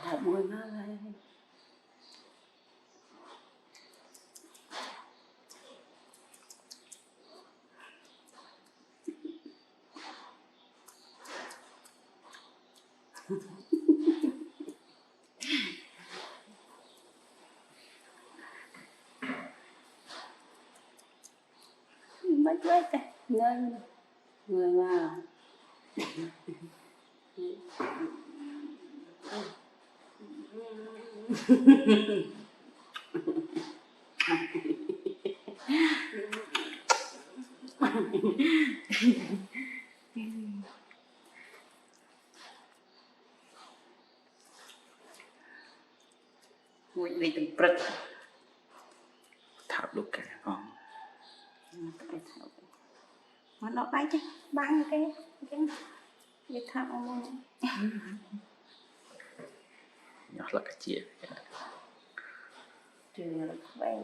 Thật buồn nó đây. Mất quá ta, nên người mà ngồi đi từng bật thảo lúc cả con mà nó bay chứ băng cái thảo nhỏ là cái chia trừ là bay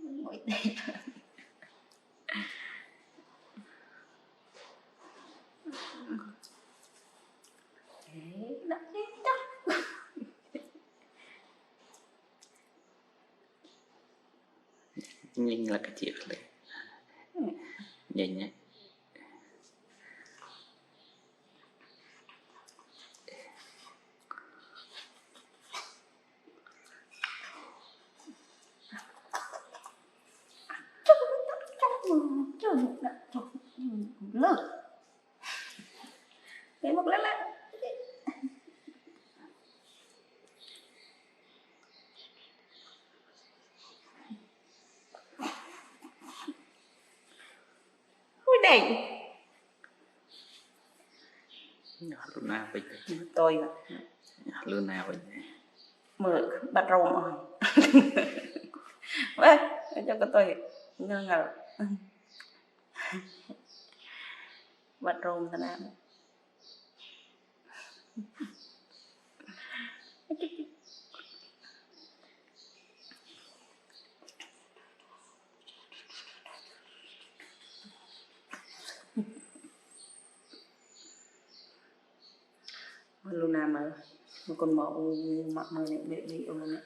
ngồi đây đó nhìn là cái chia lên nhìn nhé lơ cái một lát ui đây nhỏ Luna vậy tôi mà nhỏ Luna vậy mở bắt rôm rồi vậy cho cái tôi ngơ ngẩn bắt rôm thế nào Luna mà con mẫu mặt mày này bị ôn này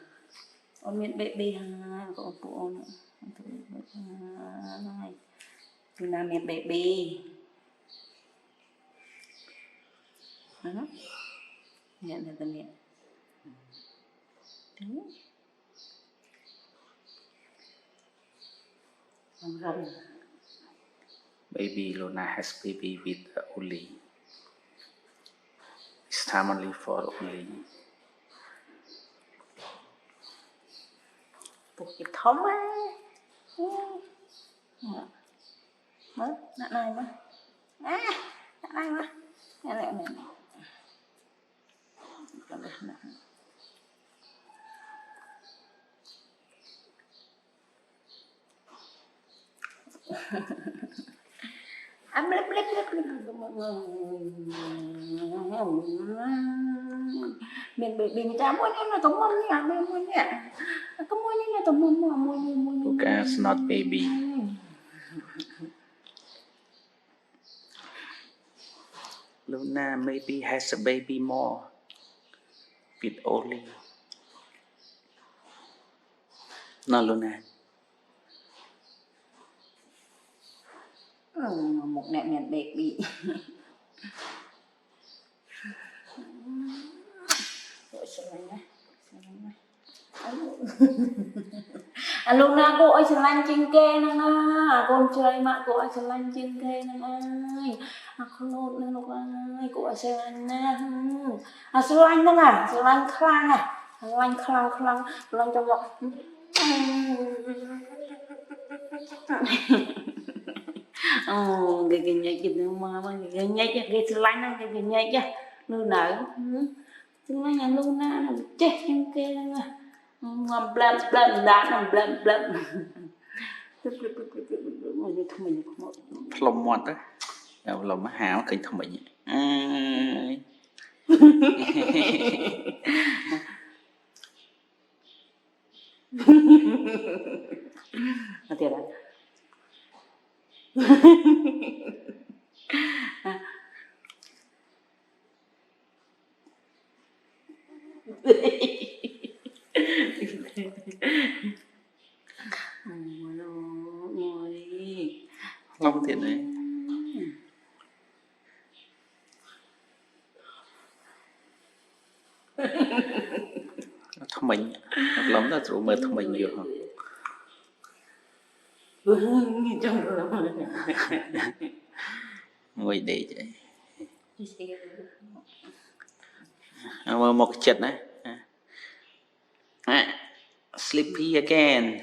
ôn miệng bị ha có phụ ôn này Luna miệng bị đó miệng là tên miệng đúng rồng baby Luna has baby with Oli. It's time only for Oli. buộc cái thống á mất nạn này mà nạn này mà này ăn lép mình bị cha mua như là tụi mình nha mua nha có mua như là tụi mình mua Lucas not baby. Luna maybe has a baby more with Oli. No, Luna. Một mẹ miền đẹp bị rồi à lúc nào cô ấy sẽ lanh trên kê nè con chơi mà cô ấy sẽ lanh trên kê nè ai à không lột nè lúc ai cô ấy sẽ lanh nè à sẽ lanh nè sẽ lanh khlang à lanh khlang trong vọng cái nhảy cái mà cái nhảy cái sẽ lanh cái nhảy chứ lúc nào chúng nó nhà luôn na chết trên kê nè ngầm blam blam đá nằm blam blam mình lồng mọt á lồng nó hào cái thông mình thiệt lông thiệt đấy thông mình lắm là trụ mơ thông mình nhiều không ngồi để vậy một cái chất đấy sleepy again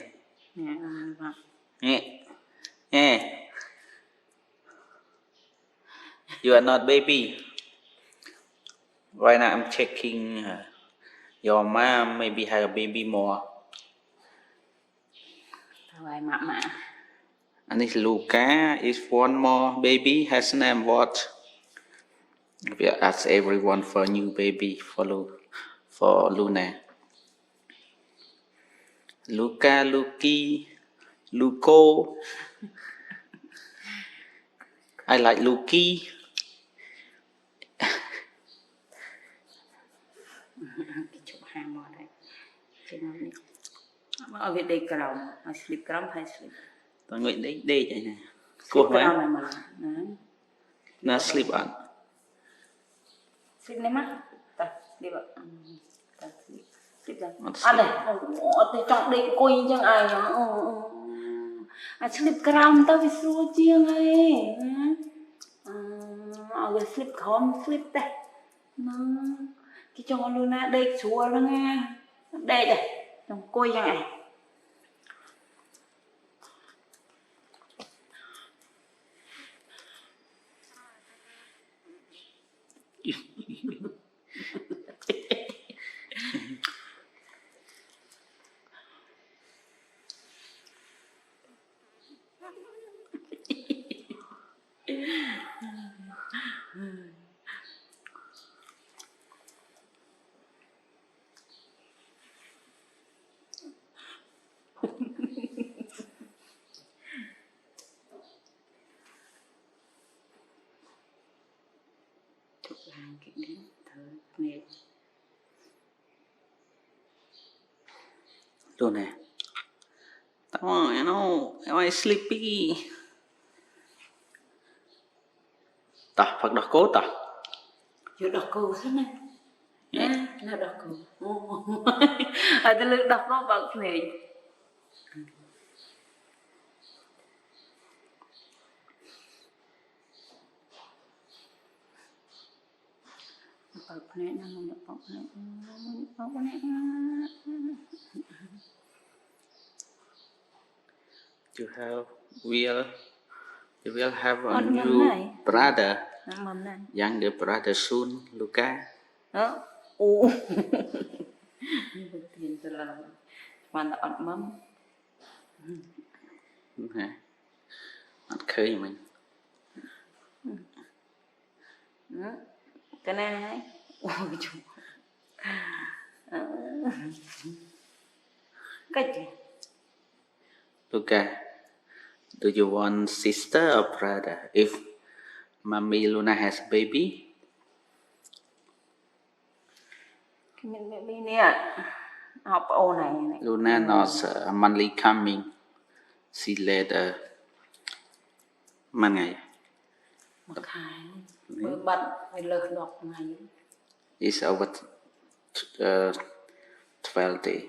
you are not baby right now I'm checking your mom maybe have a baby more and this Luca is one more baby has name what we ask everyone for a new baby for Luna Luca Luki Luco I like Luki ở Việt đây cào sleep cào hay sleep tôi nguyện đấy đây vậy nè cô này mà nó sleep on sleep này má ta đi vậy ta sleep ra à đây tôi chọn đây coi chẳng ai nhá à sleep cào tao phải xua chiêng ấy ở sleep không sleep đây nó cái cho Luna đây xua nó nghe đây đây trong coi chẳng ai đồ nè tao you know am I sleepy ta Phật đọc cố ta chưa đọc câu thế này là đọc câu à tôi lướt đọc nó bật này bật này nó bật này you will have a new brother younger brother soon Luca đó tiền tôi là hoàn toàn mắm ăn khơi mình cái này cái gì Luca do you want sister or brother if mommy Luna has a baby cái baby nè học ô này Luna not monthly coming she later ngày một ngày mới bận phải lượt đọc ngày is over 12 days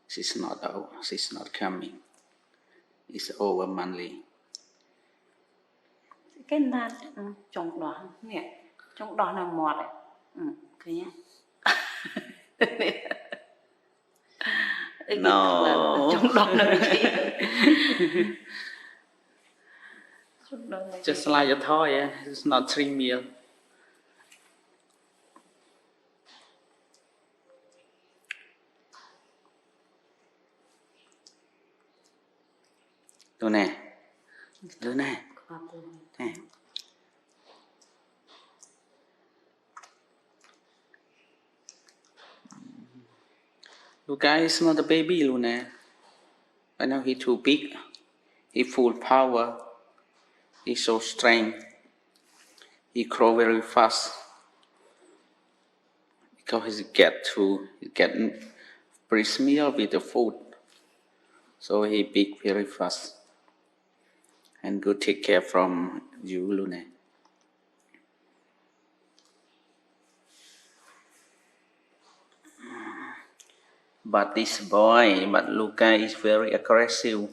she's not coming. It's over monthly. Cái nan trong đó nè, trong đó là mọt đấy. Thấy nhá. No. Trong đó là gì? Just like a toy, yeah. It's not 3 meal. Đồ nè. Đồ nè. Nè. Luca is not a baby, Luna. Right now he too big. He full power. He's so strength. He grow very fast. Because he get breast milk with the food. So he big very fast. And good take care from you, Luna. But Luca is very aggressive.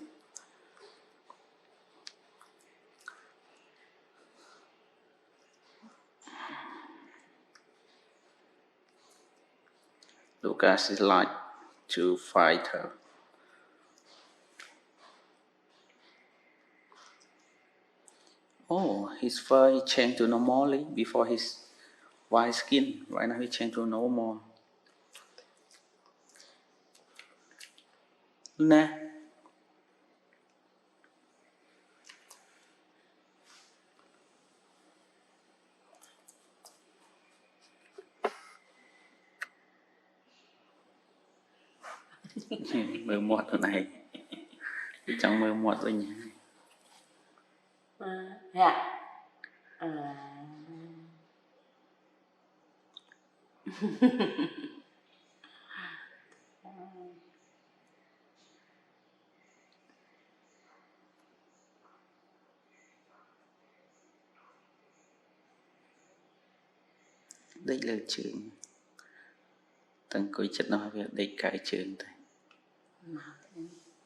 Lucas is like to fight her. Oh, his fur he changed to normally before his white skin. Right now he changed to normal. Luna. Mơ mọt ở này. Trong mơ mọt rồi nhỉ. Dạ. Đây là trường. Tầng cuối chất nói về đây cái trường thôi.